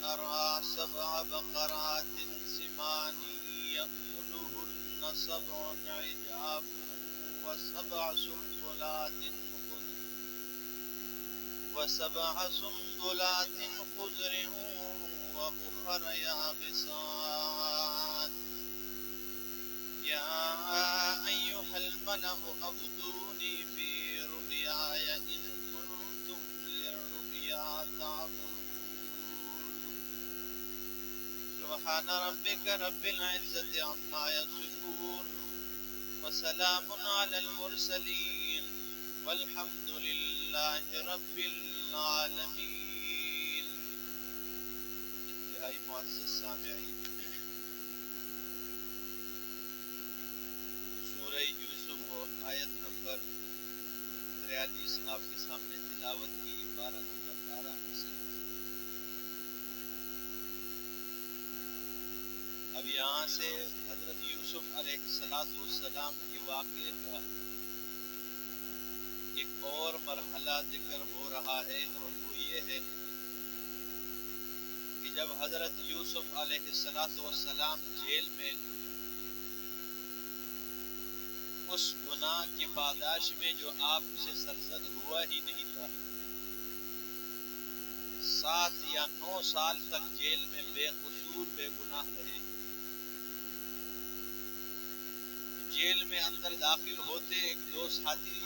أرى سبع بقرات سمان يأكلهن سبع عجاف وسبع سنبلات خضر وأخر يابسات يا أيها الملأ أفتوني في رؤياي إن كنتم للرؤيا تعبرون سبحان ربك رب العزة عما يصفون وسلام على المرسلين والحمد لله رب العالمين. انتہائی معزز سامعین، سورہ یوسف و آیت نمبر 43 آپ کے سامنے تلاوت کی، 12 نمبر 12 میں سے اب یہاں سے حضرت یوسف علیہ السلام کے واقعے کا ایک اور مرحلہ ذکر ہو رہا ہے، اور وہ یہ ہے کہ جب حضرت یوسف علیہ السلام جیل میں اس گناہ کی پاداش میں جو آپ سے سرزد ہوا ہی نہیں تھا، 7 یا 9 سال تک جیل میں بے قصور بے گناہ رہے. جیل میں اندر داخل ہوتے ایک دو ساتھی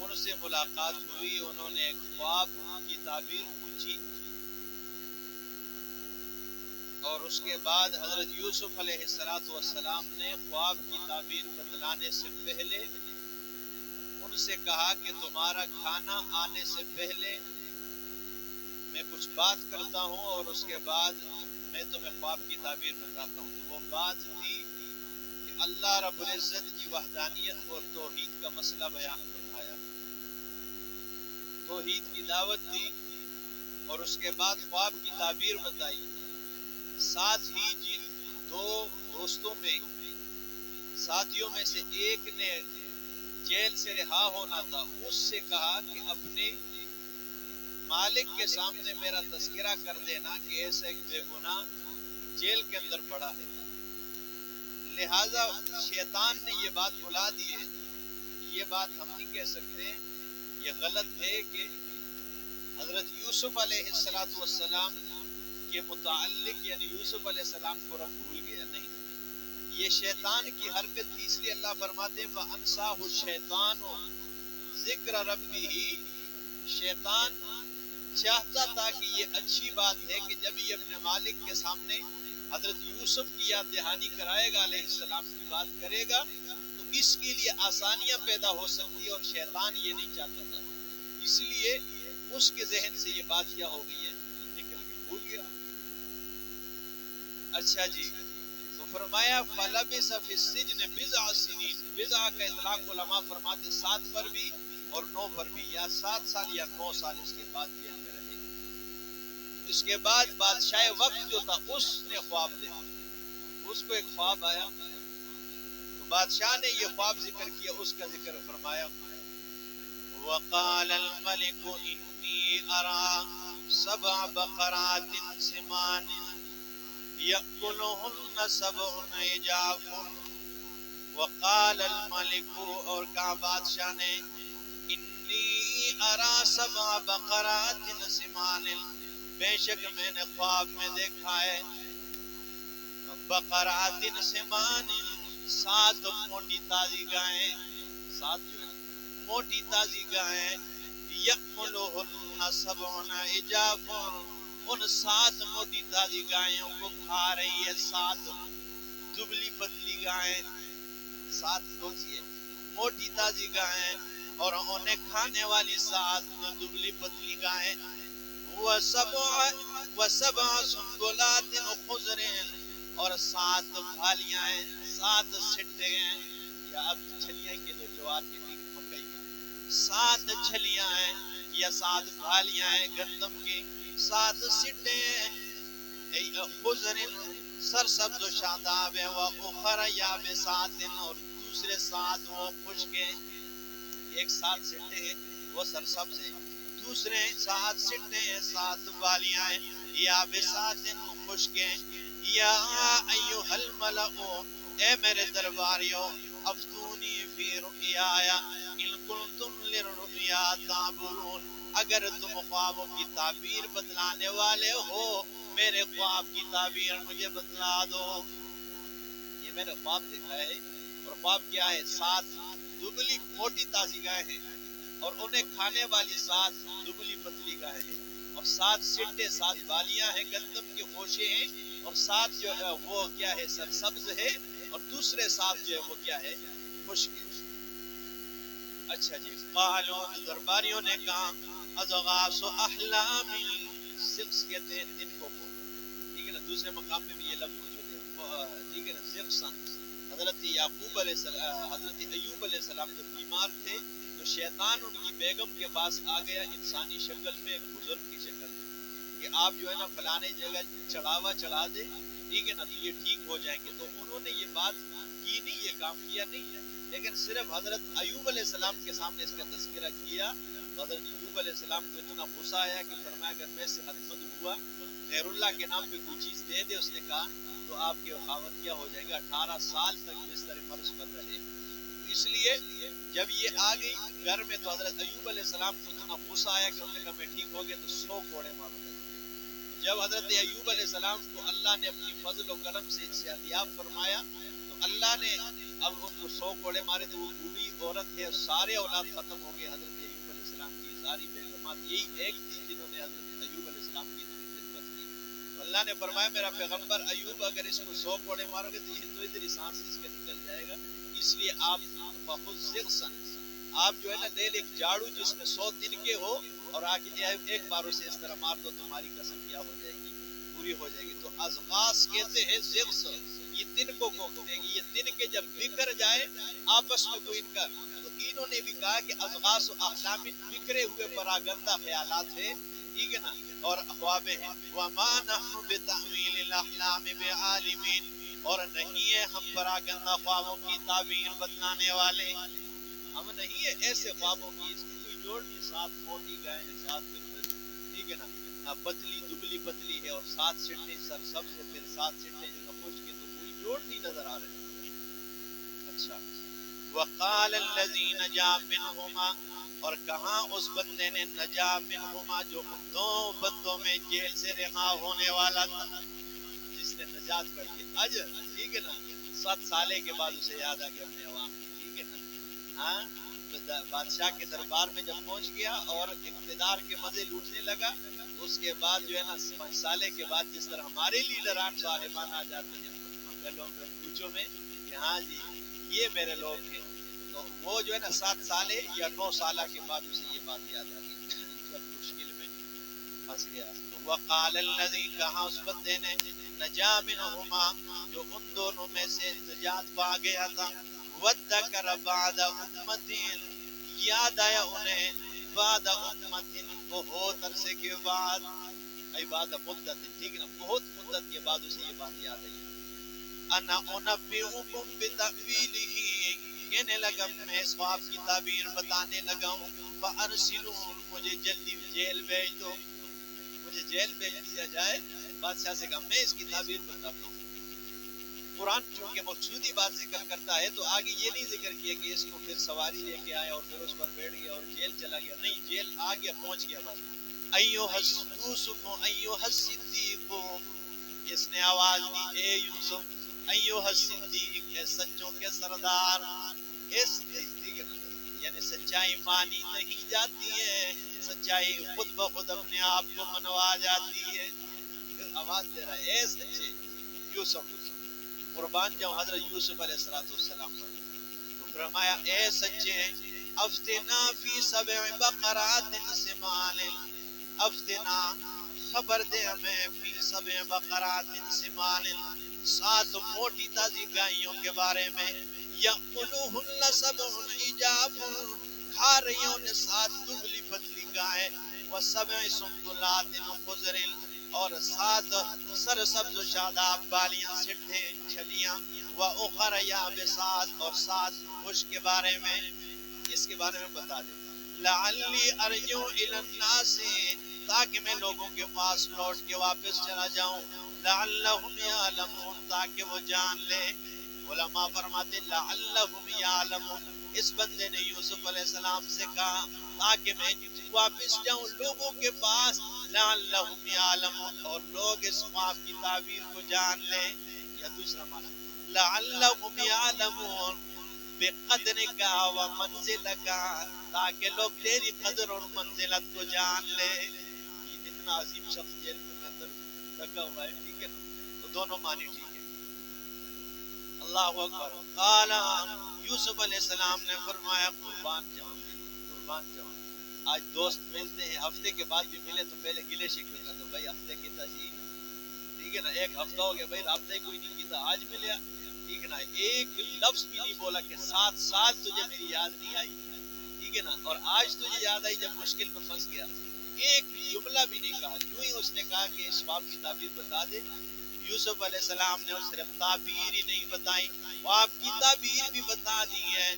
ان سے ملاقات ہوئی، انہوں نے ایک خواب کی تعبیر پوچھی، اور اس کے بعد حضرت یوسف علیہ السلام نے خواب کی تعبیر بتلانے سے پہلے ان سے کہا کہ تمہارا کھانا آنے سے پہلے میں کچھ بات کرتا ہوں اور اس کے بعد میں تمہیں خواب کی تعبیر بتاتا ہوں. تو وہ بات تھی کہ اللہ رب العزت کی وحدانیت اور توحید کا مسئلہ بیان فرمایا، توحید کی دعوت دی، اور اس کے بعد خواب کی تعبیر بتائی. ساتھ ہی جن 2 دوستوں میں ساتھیوں میں سے ایک نے جیل سے رہا ہونا تھا، اس سے کہا کہ اپنے مالک کے سامنے میرا تذکرہ کر دینا کہ ایسا ایک بے گناہ جیل کے اندر پڑا ہے. لہذا شیطان نے یہ بات بلا دی ہے. یہ بات ہم نہیں کہہ سکتے، یہ غلط ہے کہ حضرت یوسف علیہ السلام کے متعلق یعنی یوسف علیہ السلام کو رب بھول گیا، نہیں، یہ شیطان کی حرکت تھی. اس لیے اللہ فرماتے ہیں فَأَنْسَاهُ الشَّيْطَانُ ذِكْرَ رَبِّهِ. شیطان چاہتا تھا کہ یہ اچھی بات ہے کہ جب یہ اپنے مالک کے سامنے حضرت یوسف کی یاد دہانی کرائے گا، علیہ السلام کی بات کرے گا، تو اس کے لیے آسانیاں پیدا ہو سکتی ہے، اور شیطان یہ نہیں چاہتا تھا. اس لیے اس کے ذہن سے یہ بات کیا ہو گئی ہے، نکل کے بھول گیا. اچھا جی، تو فرمایا فَلَبِثَ فِي السِّجْنِ بِضْعَ سِنِينَ. بضع کا اطلاق علماء فرماتے 7 پر بھی اور 9 پر بھی، یا 7 سال یا 9 سال اس کے بعد جیل میں رہے. اس کے بعد بادشاہ وقت جو تھا اس نے خواب دیکھا، اس کو ایک خواب آیا، تو بادشاہ نے یہ خواب ذکر کیا، اس کا ذکر فرمایا وَقَالَ الْمَلِكُ إِنِّي أَرَى 7 بَقَرَاتٍ سِمَانٍ يَأْكُلُهُنَّ 7 عِجَافٌ. وَقَالَ الْمَلِكُ، اور کہا بادشاہ نے، إِنِّي أَرَى 7 بَقَرَاتٍ سِمَانٍ، بے شک میں نے خواب میں دیکھا ہے بقرات سمان، 7 موٹی تازی گائیں، 7 جو ہے موٹی تازی گائیں، یأکلہن 7 عجاف، ان 7 موٹی تازی گائیوں کو کھا رہی ہے 7 دبلی پتلی گائیں. 7 کون سی ہے؟ موٹی تازی گائیں، اور انہیں کھانے والی 7 دبلی پتلی گائیں. وَسَبْعَ سُنبُلَاتٍ خُضْرٍ، اور 7 پھالیاں ہیں، 7 سٹے ہیں، یا اب چھلیاں کے دو جوار کے دیگر مکئی کے، 7 چھلیاں ہیں یا 7 پھالیاں ہیں گندم کی، 7 سٹے ہیں خضر سرسبز و شاداب ہیں، وَأُخَرَ يَابِسَاتٍ، اور دوسرے 7 وہ خشک ہیں. ایک 7 سٹے ہیں وہ سرسبز ہیں، دوسرے 7 سٹے ہیں، 7 بالیاں ہیں، یا بساتن خشکیں، یا ایھا الملأ، اے میرے درباریوں، افتونی فی رؤیایا ان کنتم للرؤیا تعبرون، اگر تم خوابوں کی تعبیر بتلانے والے ہو، میرے خواب کی تعبیر مجھے بتلا دو۔ یہ میں نے خواب دیکھا ہے، اور خواب کیا ہے؟ 7 دبلی موٹی تازی گائے ہیں، اور انہیں کھانے والی 7 دبلی پتلی گائے ہیں، اور 7 سٹے 7 بالیاں ہیں، گندم کے خوشے ہیں، اور 7 جو ہے وہ کیا ہے؟ سرسبز ہے، اور دوسرے 7 جو ہے وہ کیا ہے؟ خشک ہے۔ اچھا جی، قالوا، درباریوں نے کہا، اضغاث احلام، زقس کہتے ہیں دن کو، ٹھیک ہے نا، دوسرے مقام میں بھی یہ لفظ موجود ہے، ٹھیک ہے نا، زقسن۔ حضرت یعقوب علیہ السلام، حضرت ایوب علیہ السلام جب بیمار تھے تو شیطان ان کی بیگم کے پاس آ گیا انسانی شکل میں، ایک بزرگ کی شکل میں، کہ آپ جو ہے نا فلانے جگہ چڑھاوا چڑھا دیں، ٹھیک ہے نا، تو یہ ٹھیک ہو جائیں گے۔ تو انہوں نے یہ بات کی نہیں، یہ کام کیا نہیں، لیکن صرف حضرت ایوب علیہ السلام کے سامنے اس کا تذکرہ کیا تو حضرت ایوب علیہ السلام کو اتنا غصہ آیا کہ فرمایا اگر میں صحت مند ہوا غیر اللہ کے نام پہ کوئی چیز دے دے، اس نے کہا، تو آپ کے خاوند کیا ہو جائے گا؟ 18 سال تک بستر فرش پر رہے۔ اس لیے جب یہ آ گئی گھر میں تو حضرت ایوب علیہ السلام کو اتنا غصہ آیا کہ انہوں نے کہا میں ٹھیک ہو گیا تو 100 کوڑے ماروں گا۔ جب حضرت ایوب علیہ السلام کو اللہ نے اپنی فضل و کرم سے صحتیاب فرمایا تو اللہ نے اب ان کو 100 کوڑے مارے، تو وہ بوڑھی عورت ہے، سارے اولاد ختم ہو گئے حضرت ایوب علیہ السلام کی ساری بیگمات، یہی ایک تھی جنہوں نے حضرت ایوب علیہ السلام کی خدمت کی۔ تو اللہ نے فرمایا میرا پیغمبر ایوب اگر اس کو 100 کوڑے مارو گے تو یہ تو ادھر سانس اس کے نکل جائے گا، اس لیے آپ فخذ زغصا، آپ جو ہے نا لے ایک جھاڑو جس میں 100 تنکے ہو، اور آگے ایک بار اسے اس طرح مار دو، تمہاری قسم کیا ہو جائے گی؟ پوری ہو جائے گی۔ تو ازغاس کہتے ہیں زغص، یہ تنکوں کو کہتے ہیں، یہ تنکے جب بکھر جائے آپس میں کوئی ان کا، تو انہوں نے بھی کہا کہ ازغاس و احلام بکھرے ہوئے پراگندہ خیالات ہے، ٹھیک ہے نا، اور خوابیں ہیں۔ وما نحن بتأویل الاحلام بعالمین، اور نہیں ہے ہم پراگندہ خوابوں کی تعبیر بتلانے والے، ہم نہیں ہے ایسے خوابوں کی، اس کی کوئی جوڑ نہیں، 7 موٹی گائے ہیں، 7 ٹھیک ہے نا، پتلی دبلی پتلی ہے، اور 7 سٹے سرسبز ہے، پھر 7 سٹے جو خشک کے، تو کوئی جوڑ نہیں نظر آ رہے۔ اچھا، وقال الذی نجا منہما، اور کہاں اس بندے نے نجا منہما جو ان 2 بندوں میں جیل سے رہا ہونے والا تھا، جس نے نجات پائی ہے اجر، ٹھیک ہے نا، 7 سالے کے بعد اسے یاد آ گیا اپنے عوام، ٹھیک ہے نا، ہاں، بادشاہ کے دربار میں جب پہنچ گیا اور اقتدار کے مزے لوٹنے لگا، اس کے بعد جو ہے نا 5 سالے کے بعد جس طرح ہمارے لیڈران صاحبان آ جاتے ہیں منگلوں میں، کوچوں میں، کہ ہاں جی یہ میرے لوگ ہیں، تو وہ جو ہے نا 7 سالے یا 9 سالہ کے بعد اسے یہ بات یاد آ گئی جب مشکل میں پھنس گیا۔ وقال الذی، کہا اس بندے نے، نجا منہما جو ان دونوں میں سے نجات پا گیا تھا، وذکر بعد امت، یاد آیا انہیں بعد امت، بہت عرصے کے بعد، ای بعد مدت، ٹھیک ہے نا، بہت مدت کے بعد اسے یہ بات یاد آئی، انا انبئکم بتأویلہ، کہنے لگا میں اس خواب کی تعبیر بتانے لگا ہوں، فارسلون، مجھے جلدی جیل بھیج دو، مجھے جیل بھیج دیا جائے۔ بادشاہ سے کہا میں اس کی تعبیر بتاتا ہوں۔ قرآن چونکہ مقصودی بات ذکر کرتا ہے تو آگے یہ نہیں ذکر کیا کہ اس کو پھر سواری لے کے آئے اور پھر اس پر بیٹھ گیا اور جیل چلا گیا، نہیں، جیل آ گیا، پہنچ گیا بات۔ ایھا یوسف ایھا الصدیق، اس نے آواز دی، اے یوسف، ایھا الصدیق، اے سچوں کے سردار، اے صدیق، ٹھیک ہے نا، یعنی سچائی مانی نہیں جاتی ہے، سچائی خود بخود اپنے آپ کو منوا جاتی ہے۔ پھر آواز دے رہا ہے، اے سچے یوسف، قربان جاؤں حضرت یوسف علیہ السلام پر، تو فرمایا اے سچے، افتنا فی 7 بقرات سمان، افتنا، خبر دے ہمیں، فی 7 بقرات سمان، 7 موٹی تازی گائیوں کے بارے میں، یأکلوہن 7 عجاف، کھا رہی ہوں نے 7 دبلی پتلی گائیں، و7 سنبلات خضر، اور 7 سرسبز و شاداب بالیاں، سٹھے چھلیاں، و اخر یابسات، اور 7 خشک کے بارے میں، اس کے بارے میں بتا دیں۔ لعلی ارجو الی الناس، تاکہ میں لوگوں کے پاس لوٹ کے واپس چلا جاؤں، لعلہم یعلمون، تاکہ وہ جان لے۔ علماء فرماتے لعلہم یعلمون، اس بندے نے یوسف علیہ السلام سے کہا تاکہ میں واپس جاؤں لوگوں کے پاس، لعلہم یعلمون، اور لوگ اس خواب کی تعبیر کو جان لیں۔ یا دوسرا معنی لعلہم یعلمون بقدرک و منزلک، تاکہ لوگ تیری قدر اور منزلت کو جان لے۔ یہ اتنا عظیم شخص جیل میں اندر رکھا ہوا ہے، ٹھیک ہے نا، تو دونوں معنی ٹھیک ہے۔ اللہ اکبر۔ قال، یوسف علیہ السلام نے فرمایا قربان جاؤں، قربان جاؤں، آج دوست ملتے ہیں، ہفتے کے بعد بھی ملے تو پہلے گلے شکوے کر دو، بھائی ہفتے کی تجھیل، ٹھیک ہے نا، ایک ہفتہ ہو گیا بھائی رابطہ ہی کوئی نہیں کیتا، آج ملیا، ٹھیک ہے نا، ایک لفظ بھی نہیں بولا کہ 7 سال تجھے میری یاد نہیں آئی، ٹھیک ہے نا، اور آج تجھے یاد آئی جب مشکل میں پھنس گیا، ایک جملہ بھی نہیں کہا، یوں ہی اس نے کہا کہ اس خواب کی تعبیر بتا دے۔ یوسف علیہ السلام نے صرف تعبیر ہی نہیں بتائی، خواب کی تعبیر بھی بتا دی ہے،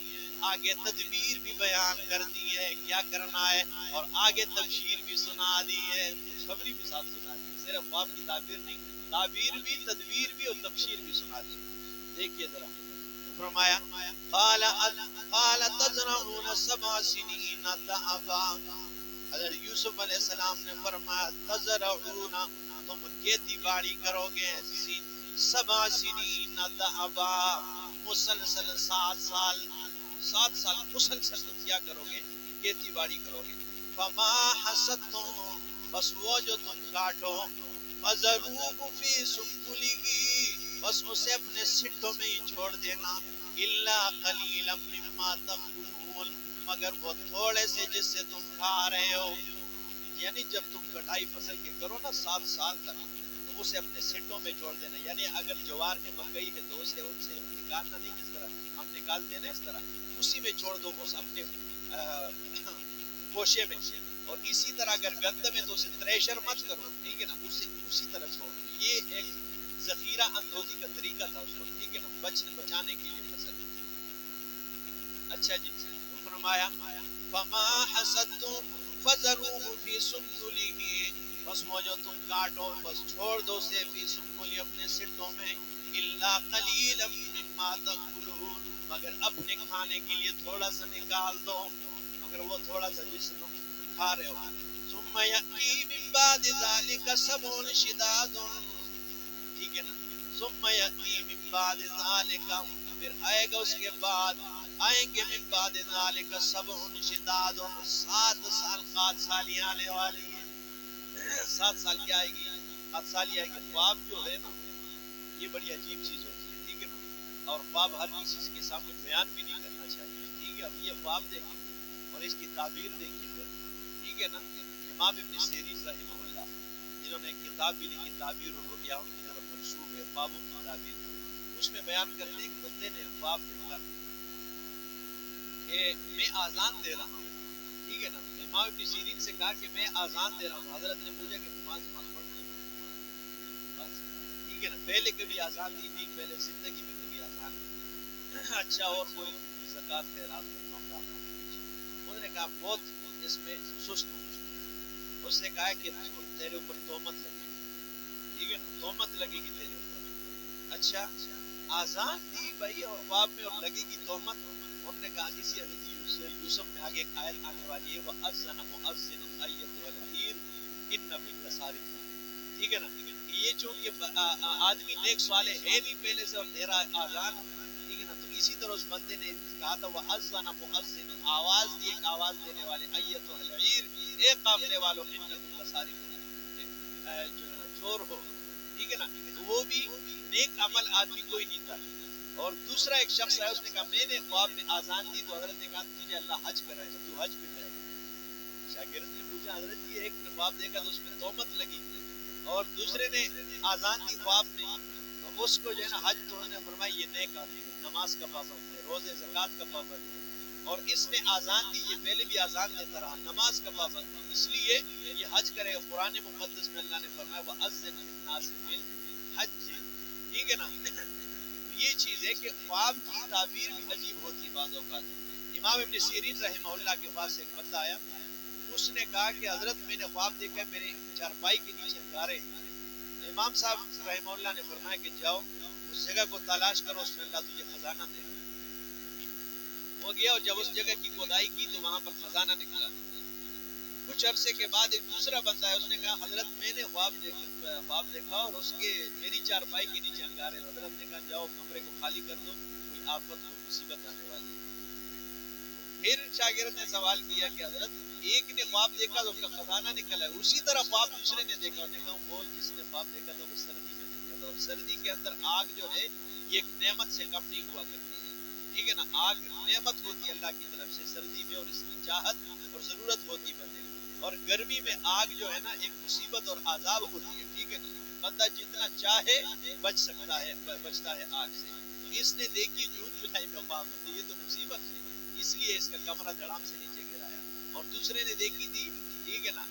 آگے تدبیر بھی بیان کر دی ہے کیا کرنا ہے، اور آگے تبشیر بھی سنا دی ہے، خوشخبری بھی ساتھ سنا دی، صرف خواب کی تعبیر نہیں، تعبیر بھی، تدبیر بھی اور تبشیر بھی سنا دی۔ دیکھیے ذرا فرمایا قال تزرعون 7 سنین دأبا، حضرت یوسف علیہ السلام نے فرمایا تزرعون، تم کھیتی باڑی کرو گے، 7 سنین دأبا، مسلسل 7 سال، 7 سال مسلسل تم کیا کرو گے، کھیتی باڑی کرو گے، فما حصدتم، بس وہ جو تم کاٹو، فذروه فی سنبلہ، بس اسے اپنے سٹوں میں ہی چھوڑ دینا، الا قلیلا مما تأکلون، مگر وہ تھوڑے سے جس سے تم کھا رہے ہو، یعنی جب تم کٹائی فصل کے کرو نا 7 سال تک، تو اسے اپنے سٹوں میں چھوڑ دینا، یعنی اگر جوار کے مکئی ہے تو اسے ان سے نکالنا نہیں، جس طرح ہم نکالتے ہیں نا اس طرح، اسی میں چھوڑ دو، اس اپنے گوشے میں، اور اسی طرح اگر گندم ہے تو اسے تریشر مت کرو، ٹھیک ہے نا، اسے اسی طرح چھوڑ دو، یہ ایک ذخیرہ اندوزی کا طریقہ تھا اس وقت، ٹھیک ہے نا، بچانے کے لیے فصل۔ اچھا جی، فرمایا فما حصدتم فذروه فی سنبلہ، بس وہ جو تم کاٹو بس چھوڑ دو اسے فی سنبلہ، اپنے سٹوں میں، الا قلیلا مما تأکلون، مگر اپنے کھانے کے لیے تھوڑا سا نکال دو، مگر وہ تھوڑا سا جس سے تم کھا رہے ہو۔ ثم یأتی من بعد ذلک 7 شداد، ٹھیک ہے نا، ثم یأتی من بعد ذلک، پھر آئے گا اس کے بعد، آئیں گے من بعد ذلک 7 شداد، 7 سال قحط سالی آنے والی ہے، 7 سال کیا آئے گی، قحط سالی آئے گی۔ خواب جو ہے نا یہ بڑی عجیب چیز ہوتی ہے، ٹھیک ہے نا، اور خواب ہر کسی کے سامنے بیان بھی نہیں کرنا چاہیے، ٹھیک ہے، اب یہ خواب دیکھیں اور اس کی تعبیر دیکھیے پھر، ٹھیک ہے نا، امام ابن سیرین رحمہ اللہ جنہوں نے کتاب بھی لکھی تعبیر الرؤیا، ان کی طرف منسوب ہے خوابوں کی تعبیر، اس میں بیان کرتے ہیں کہ بندے نے خواب دیکھا کہ میں آزان دے رہا ہوں، ٹھیک ہے نا، امام ابن سیرین سے کہا کہ میں آزان دے رہا ہوں، حضرت نے پوچھا کہ نماز پڑھ رہے ہو، ٹھیک ہے نا، پہلے کبھی آزان دی نہیں، پہلے زندگی میں کبھی آزان دی، اچھا اور کوئی زکات خیرات میں معاملات ہیں پیچھے، انہوں نے کہا بہت اس میں سست ہوں، اس نے کہا کہ تیرے اوپر تہمت لگے گی، ٹھیک ہے نا، تہمت لگے گی تیرے اوپر، اچھا آزان دی بھائی اور خواب میں اور لگے گی تہمت، انہوں نے کہا اسی حضرت یوسف میں آگے ایک آیت آنے والی ہے، وَأَذَّنَ مُؤَذِّنٌ أَيَّتُهَا الْعِيرُ إِنَّكُمْ لَسَارِقُونَ، ٹھیک ہے نا، یہ چونکہ آدمی نیک صالح ہے نہیں پہلے سے اور تیرا آزان، ٹھیک ہے نا، تو اسی طرح اس بندے نے کہا تھا وَأَذَّنَ مُؤَذِّنٌ، آواز دی ایک آواز دینے والے، أَيَّتُهَا الْعِيرُ، اے قافلے والو، إِنَّكُمْ لَسَارِقُونَ، چور ہو، ٹھیک ہے نا، تو وہ بھی نیک عمل آدمی کوئی نہیں تھا۔ اور دوسرا ایک شخص ہے، اس نے کہا میں نے خواب میں آزان دی تو حضرت نے کہا تجھے اللہ حج کرائے گا، تو حج پہ جائے گا۔ شاگرد نے پوچھا حضرت جی ایک خواب دیکھا تو اس میں تہمت لگی، اور دوسرے نے آزان دی خواب میں، تو اس کو جو ہے نا حج، تو انہوں نے فرمایا یہ نیک آدمی ہے، نماز کا پابند ہے، روزے زکات کا پابند ہے، اور اس نے آزان دی، یہ پہلے بھی آزان دیتا رہا، نماز کا پابند ہے، اس لیے یہ حج کرے گا۔ قرآن مقدس میں اللہ نے فرمایا وَأَذِّنْ فِي النَّاسِ بِالْحَجِّ، ٹھیک ہے نا، یہ چیز ہے کہ خواب کی تعبیر بھی عجیب ہوتی ہے بعض اوقات۔ امام ابن سیرین رحمہ اللہ کے پاس ایک بندہ آیا، اس نے کہا کہ حضرت میں نے خواب دیکھا میرے چارپائی کے نیچے انگارے ہیں۔ امام صاحب رحمہ اللہ نے فرمایا کہ جاؤ اس جگہ کو تلاش کرو، اس میں اللہ تجھے خزانہ دے گا۔ وہ گیا اور جب اس جگہ کی کھدائی کی تو وہاں پر خزانہ نکلا۔ کچھ عرصے کے بعد ایک دوسرا بندہ ہے، اس نے کہا حضرت میں نے خواب دیکھا اور اس کے میری چارپائی کے نیچے انگارے ہیں۔ حضرت نے کہا جاؤ کمرے کو خالی کر دو، کوئی آفت کوئی مصیبت آنے والی ہے۔ پھر شاگرد نے سوال کیا کہ حضرت ایک نے خواب دیکھا تو اس کا خزانہ نکلا ہے، اسی طرح خواب دوسرے نے دیکھا۔ انہوں نے کہا وہ جس نے خواب دیکھا تھا وہ سردی میں دیکھا تھا، اور سردی کے اندر آگ جو ہے یہ ایک نعمت سے کم نہیں ہوا کرتی ہے، ٹھیک ہے نا۔ آگ نعمت ہوتی ہے اللہ کی طرف سے سردی میں، اور اس کی چاہت اور ضرورت ہوتی بندے کو، اور گرمی میں آگ جو ہے نا ایک مصیبت اور عذاب ہوتی ہے، ٹھیک ہے نا۔ بندہ جتنا چاہے بچ سکتا ہے، بچتا ہے آگ سے۔ تو اس نے دیکھی جون جولائی میں خواب ہوتی ہے، یہ تو مصیبت ہے، اس لیے اس کا کمرہ دھڑام سے نیچے گرایا۔ اور دوسرے نے دیکھی تھی، ٹھیک ہے نا،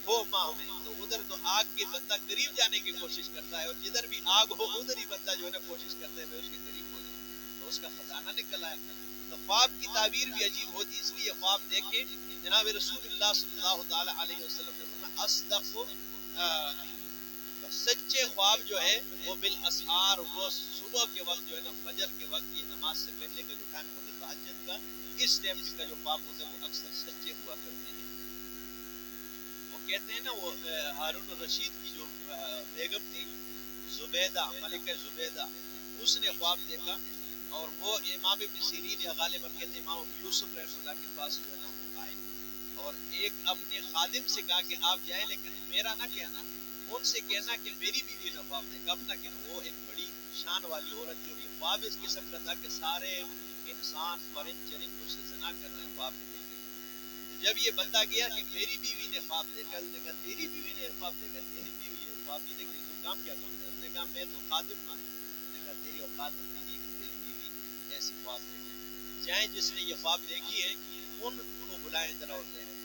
وہ ماہ میں، تو ادھر تو آگ کے بندہ قریب جانے کی کوشش کرتا ہے، اور جدھر بھی آگ ہو ادھر ہی بندہ جو ہے نا کوشش کرتا ہے میں اس کے قریب ہو جاؤں، تو اس کا خزانہ نکل آیا۔ تو خواب کی تعبیر بھی عجیب ہوتی، اس لیے خواب دیکھے جناب رسول اللہ صلی اللہ تعالی علیہ وسلم نے فرمایا اصدق، سچے خواب جو ہے وہ بالاسحار، وہ صبح کے وقت جو ہے نا فجر کے وقت، یہ نماز سے پہلے کا جو ٹائم ہوتا ہے تہجد کا، اس ٹائم کا جو خواب ہوتا ہے وہ اکثر سچے ہوا کرتے ہیں۔ وہ کہتے ہیں نا وہ ہارون الرشید کی جو بیگم تھی زبیدہ، ملکہ زبیدہ، اس نے خواب دیکھا، اور وہ امام ابن سیرین یا غالباً کہتے ہیں امام ابو یوسف رحمۃ اللہ کے پاس جو ہے نا وہ آئے، اور ایک اپنے خادم سے کہا کہ آپ جائیں لیکن میرا نہ کہنا، ان سے کہنا کہ میری بیوی نے خواب دیکھا، اپنا کہنا۔ وہ ایک بڑی شان والی عورت تھی، اور یہ خواب اس قسم کا تھا کہ سارے انسان پرند چرند مجھ سے زنا کر رہے ہیں خواب میں دیکھ کے۔ جب یہ بندہ گیا کہ میری بیوی نے خواب دیکھا، اس نے کہا تیری بیوی نے خواب دیکھا؟ تیری بیوی نے خواب نہیں دیکھا، تو کام کیا کرتا ہے؟ اس نے کہا میں تو خادم ہوں۔ اس نے کہا تیری اوقات نہیں کہ تیری بیوی ایسی خواب دیکھے، جائیں جس نے یہ خواب دیکھی ہے ان کو بلائیں ذرا اور لے آئیں۔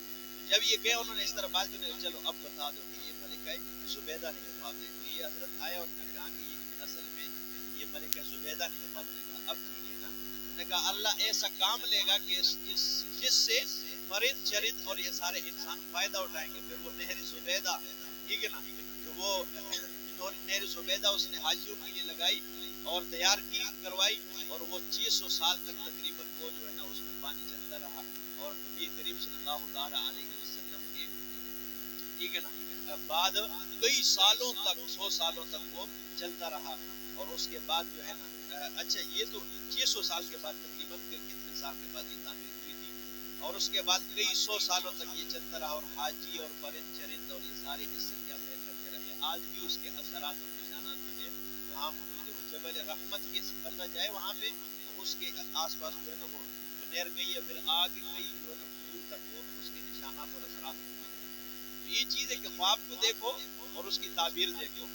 جب یہ گئے انہوں نے اس طرح بات کی، چلو اب بتا دو کہ یہ ملکہ زبیدہ نے یہ خواب دیکھا۔ یہ حضرت آیا اور نے کہا کہ یہ اصل میں یہ ملکہ زبیدہ نے یہ خواب دیکھا۔ اب ٹھیک ہے نا، انہوں نے کہا اللہ ایسا کام لے گا کہ جس سے پرند چرند اور یہ سارے انسان فائدہ اٹھائیں گے۔ پھر وہ نہر زبیدہ، ٹھیک ہے نا، کہ وہ نہر زبیدہ اس نے حاجیوں کے لیے لگائی اور تیار کی کروائی، اور وہ 600 سال تک تقریباً وہ جو ہے نا اس میں پانی چلتا رہا، اور نبی کریم صلی اللہ تعالی علیہ وسلم کے، ٹھیک ہے نا، بعد کئی سالوں تک 100 سالوں تک وہ چلتا رہا۔ اور اس کے بعد جو ہے نا، اچھا یہ تو 600 سال کے بعد تقریباً کتنے سال کے بعد یہ تعمیر ہوئی تھی، اور اس کے بعد کئی 100 سالوں تک یہ چلتا رہا، اور حاجی اور پرند چرند اور یہ سارے اس سے کیا پیر کرتے رہے۔ آج بھی اس کے اثرات اور نشانات جو ہے وہاں موجود ہے۔ وہ جبل رحمت کے بندہ جائے وہاں پہ تو اس کے آس پاس جو ہے نا وہ نہر گئی ہے، پھر آگے گئی جو ہے نا دور تک وہ اس کے نشانات اور اثرات موجود ہیں۔ تو یہ چیز ہے کہ خواب کو دیکھو اور اس کی تعبیر دیکھو۔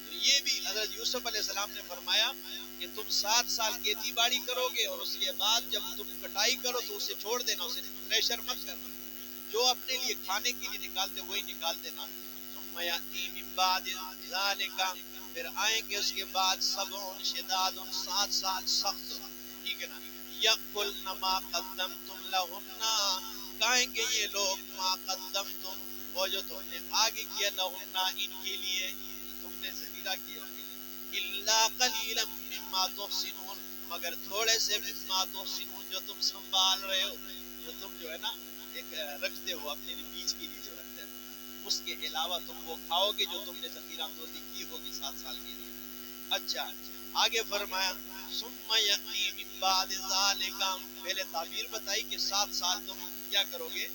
تو یہ بھی حضرت یوسف علیہ السلام نے فرمایا کہ تم 7 سال کھیتی باڑی کرو گے، اور اس کے بعد جب تم کٹائی کرو تو اسے چھوڑ دینا، اسے تھریشر مت کرنا، جو اپنے لیے کھانے کے لیے نکالتے وہی نکال دینا۔ ثم یأتی من بعد ذالک، پھر آئیں گے اس کے بعد 7 شداد، 7 سال سخت، ٹھیک ہے نا، یأکلن ما قدمتم لہن، کھائیں گے یہ لوگ ما قدمتم، وہ جو تم نے آگے کیا، لہن ان کے لیے، تم نے ذخیرہ کیا ان کے لیے، الا قلیلا مما تحسنون، مگر تھوڑے سے مما تحسنون جو تم سنبھال رہے ہو، جو تم جو ہے نا ایک رکھتے ہو اپنے بیچ کے لیے جو رکھتے ہیں، اس کے علاوہ تم وہ کھاؤ گے جو تم نے ذخیرہ توڑی کی ہوگی 7 سال کے لیے۔ اچھا آگے فرمایا ثم یأتی من بعد ذالک، پہلے تعبیر بتائی کہ 7 سال تم کیا کرو گے،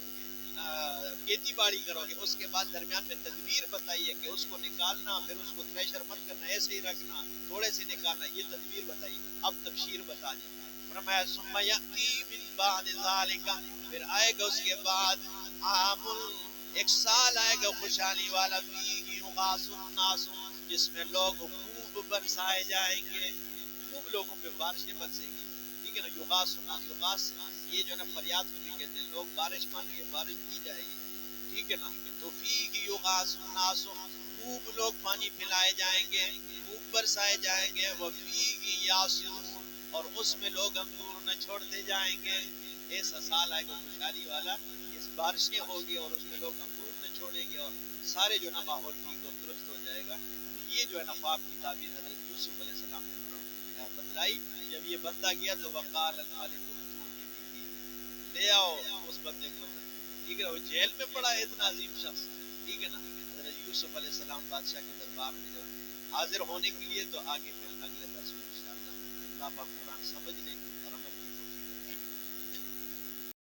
کھیتی باڑی کرو گے، اس کے بعد درمیان میں تدبیر بتائی ہے کہ اس کو نکالنا، پھر اس کو تھریشر مت کرنا، ایسے ہی رکھنا، تھوڑے سے نکالنا، یہ تدبیر بتائی۔ اب تبشیر بتا دی، فرمایا ثم یأتی من بعد ذالک، پھر آئے گا اس کے بعد عام، ایک سال آئے گا خوشحالی والا، فیہ یغاث الناس، جس میں لوگ خوب برسائے جائیں گے، خوب لوگوں پہ بارشیں برسیں گی، ٹھیک ہے نا۔ یغاث الناس، یغاث یہ جو ہے نا فریاد کو بھی کہتے ہیں، لوگ بارش مانگے بارش دی جائے گی، ٹھیک ہے نا۔ تو فیہ یغاث الناس، خوب لوگ پانی پلائے جائیں گے، خوب برسائے جائیں گے، وفیہ یعصرون، اور اس میں لوگ انگور نہ چھوڑتے جائیں گے۔ ایسا سال آئے گا خوشحالی والا، اس بارشیں ہوگی اور اس میں لوگ انگور نہ چھوڑیں گے اور سارے جو نا ماحول ٹھیک اور درست ہو جائے گا. تو یہ جو ہے نا خواب کی تعبیر حضرت یوسف علیہ السلام نے بتلائی. جب یہ بندہ گیا تو وقال الملک ائتونی بہ، لے آؤ اس بندے کو. ٹھیک ہے، وہ جیل میں پڑا ہے اتنا عظیم شخص. ٹھیک ہے نا، حضرت یوسف علیہ السلام بادشاہ کے دربار میں جب حاضر ہونے کے لیے تو آگے پھر اگلے درس میں انشاءاللہ اللہ پاک قرآن سمجھنے